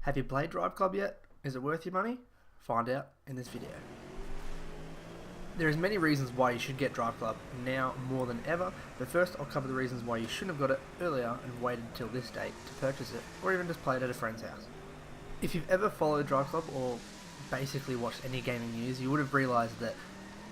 Have you played Driveclub yet? Is it worth your money? Find out in this video. There is many reasons why you should get Driveclub now more than ever, but first I'll cover the reasons why you shouldn't have got it earlier and waited until this date to purchase it, or even just play it at a friend's house. If you've ever followed Driveclub or basically watched any gaming news, you would have realised that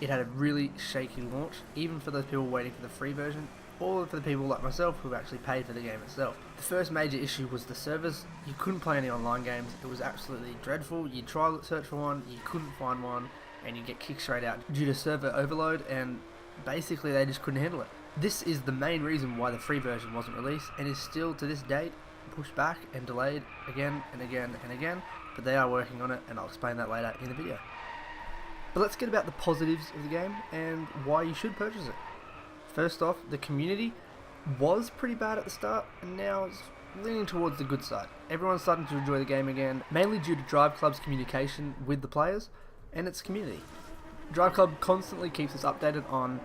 it had a really shaky launch, even for those people waiting for the free version, or for the people like myself who actually paid for the game itself. The first major issue was the servers. You couldn't play any online games. It was absolutely dreadful. You'd try to search for one, you couldn't find one, and you'd get kicked straight out due to server overload, and basically they just couldn't handle it. This is the main reason why the free version wasn't released, and is still to this date pushed back and delayed again and again and again, but they are working on it, and I'll explain that later in the video. But let's get about the positives of the game and why you should purchase it. First off, the community was pretty bad at the start, and now it's leaning towards the good side. Everyone's starting to enjoy the game again, mainly due to Driveclub's communication with the players and its community. Driveclub constantly keeps us updated on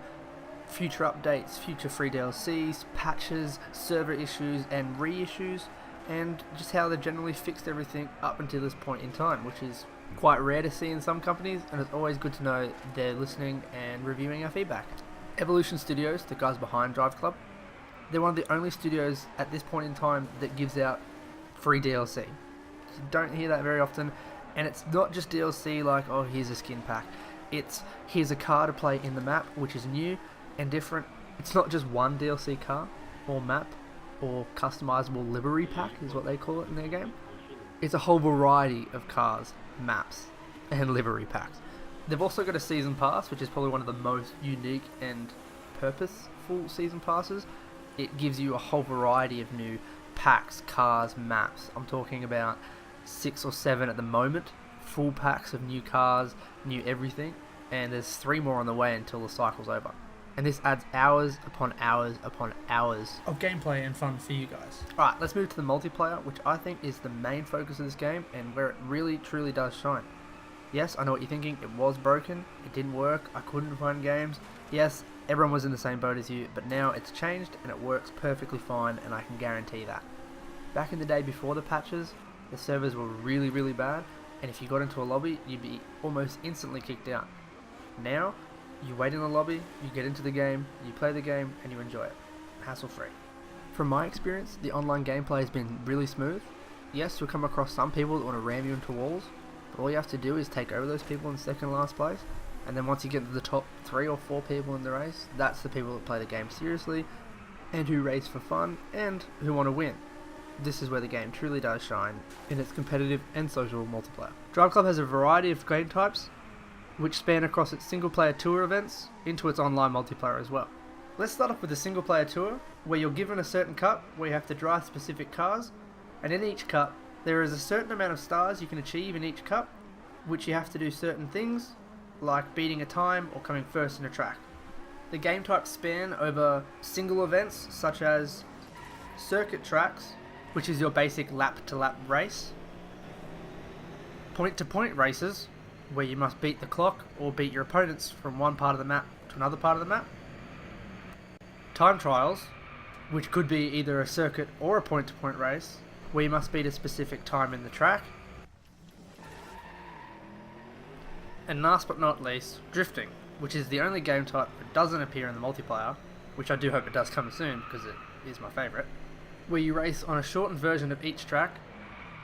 future updates, future free DLCs, patches, server issues and reissues, and just how they've generally fixed everything up until this point in time, which is quite rare to see in some companies, and it's always good to know they're listening and reviewing our feedback. Evolution Studios, the guys behind Driveclub, they're one of the only studios at this point in time that gives out free DLC. You don't hear that very often, and it's not just DLC like, oh, here's a skin pack. It's, here's a car to play in the map, which is new and different. It's not just one DLC car, or map, or customizable livery pack is what they call it in their game. It's a whole variety of cars, maps, and livery packs. They've also got a season pass, which is probably one of the most unique and purposeful season passes. It gives you a whole variety of new packs, cars, maps. I'm talking about 6 or 7 at the moment, full packs of new cars, new everything, and there's 3 more on the way until the cycle's over. And this adds hours upon hours upon hours of gameplay and fun for you guys. Alright, let's move to the multiplayer, which I think is the main focus of this game and where it really truly does shine. Yes, I know what you're thinking, it was broken, it didn't work, I couldn't find games. Yes, everyone was in the same boat as you, but now it's changed and it works perfectly fine, and I can guarantee that. Back in the day before the patches, the servers were really bad, and if you got into a lobby, you'd be almost instantly kicked out. Now, you wait in the lobby, you get into the game, you play the game, and you enjoy it. Hassle free. From my experience, the online gameplay has been really smooth. Yes, you'll come across some people that want to ram you into walls, but all you have to do is take over those people in second last place, and then once you get to the top 3 or 4 people in the race, that's the people that play the game seriously, and who race for fun, and who want to win. This is where the game truly does shine in its competitive and social multiplayer. Driveclub has a variety of game types, which span across its single player tour events into its online multiplayer as well. Let's start off with the single player tour, where you're given a certain cup where you have to drive specific cars, and in each cup there is a certain amount of stars you can achieve in each cup, which you have to do certain things like beating a time or coming first in a track. The game types span over single events such as circuit tracks, which is your basic lap to lap race, point to point races, where you must beat the clock or beat your opponents from one part of the map to another part of the map. Time trials, which could be either a circuit or a point-to-point race, where you must beat a specific time in the track. And last but not least, drifting, which is the only game type that doesn't appear in the multiplayer, which I do hope it does come soon because it is my favourite, where you race on a shortened version of each track,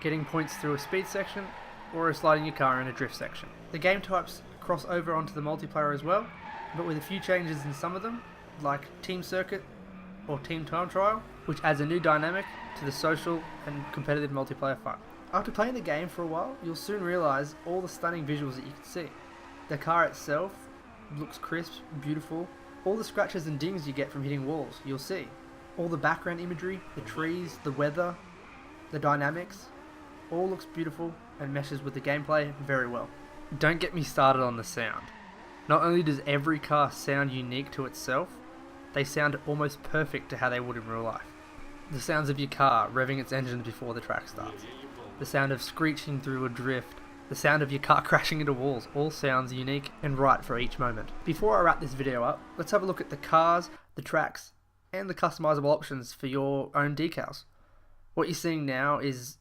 getting points through a speed section or sliding your car in a drift section. The game types cross over onto the multiplayer as well, but with a few changes in some of them, like Team Circuit or Team Time Trial, which adds a new dynamic to the social and competitive multiplayer fun. After playing the game for a while, you'll soon realise all the stunning visuals that you can see. The car itself looks crisp, beautiful. All the scratches and dings you get from hitting walls, you'll see. All the background imagery, the trees, the weather, the dynamics, all looks beautiful and meshes with the gameplay very well. Don't get me started on the sound. Not only does every car sound unique to itself, they sound almost perfect to how they would in real life. The sounds of your car revving its engine before the track starts, the sound of screeching through a drift, the sound of your car crashing into walls, all sounds unique and right for each moment. Before I wrap this video up, let's have a look at the cars, the tracks, and the customizable options for your own decals. What you're seeing now is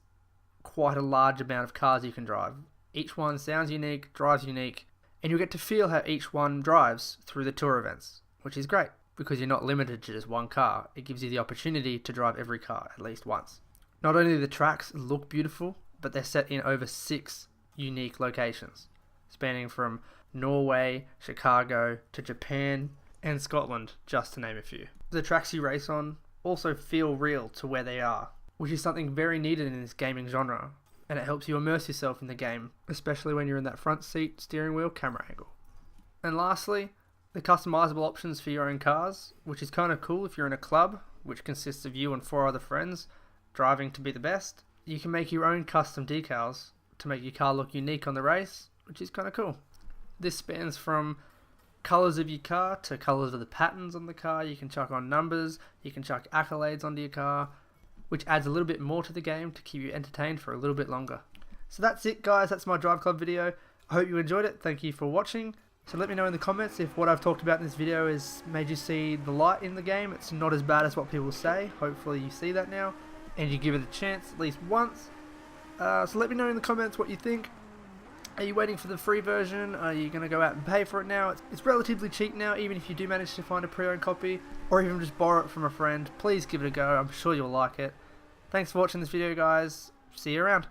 quite a large amount of cars you can drive. Each one sounds unique, drives unique, and you'll get to feel how each one drives through the tour events, which is great because you're not limited to just one car. It gives you the opportunity to drive every car at least once. Not only do the tracks look beautiful, but they're set in over 6 unique locations, spanning from Norway, Chicago, to Japan, and Scotland, just to name a few. The tracks you race on also feel real to where they are, which is something very needed in this gaming genre, and it helps you immerse yourself in the game, especially when you're in that front seat steering wheel camera angle. And lastly, the customizable options for your own cars, which is kind of cool if you're in a club, which consists of you and 4 other friends, driving to be the best. You can make your own custom decals to make your car look unique on the race, which is kind of cool. This spans from colours of your car to colours of the patterns on the car. You can chuck on numbers, you can chuck accolades onto your car, which adds a little bit more to the game to keep you entertained for a little bit longer. So that's it, guys. That's my Drive Club video. I hope you enjoyed it. Thank you for watching. So let me know in the comments if what I've talked about in this video has made you see the light in the game. It's not as bad as what people say. Hopefully you see that now and you give it a chance at least once. So let me know in the comments what you think. Are you waiting for the free version? Are you going to go out and pay for it now? It's relatively cheap now, even if you do manage to find a pre-owned copy, or even just borrow it from a friend. Please give it a go. I'm sure you'll like it. Thanks for watching this video, guys. See you around.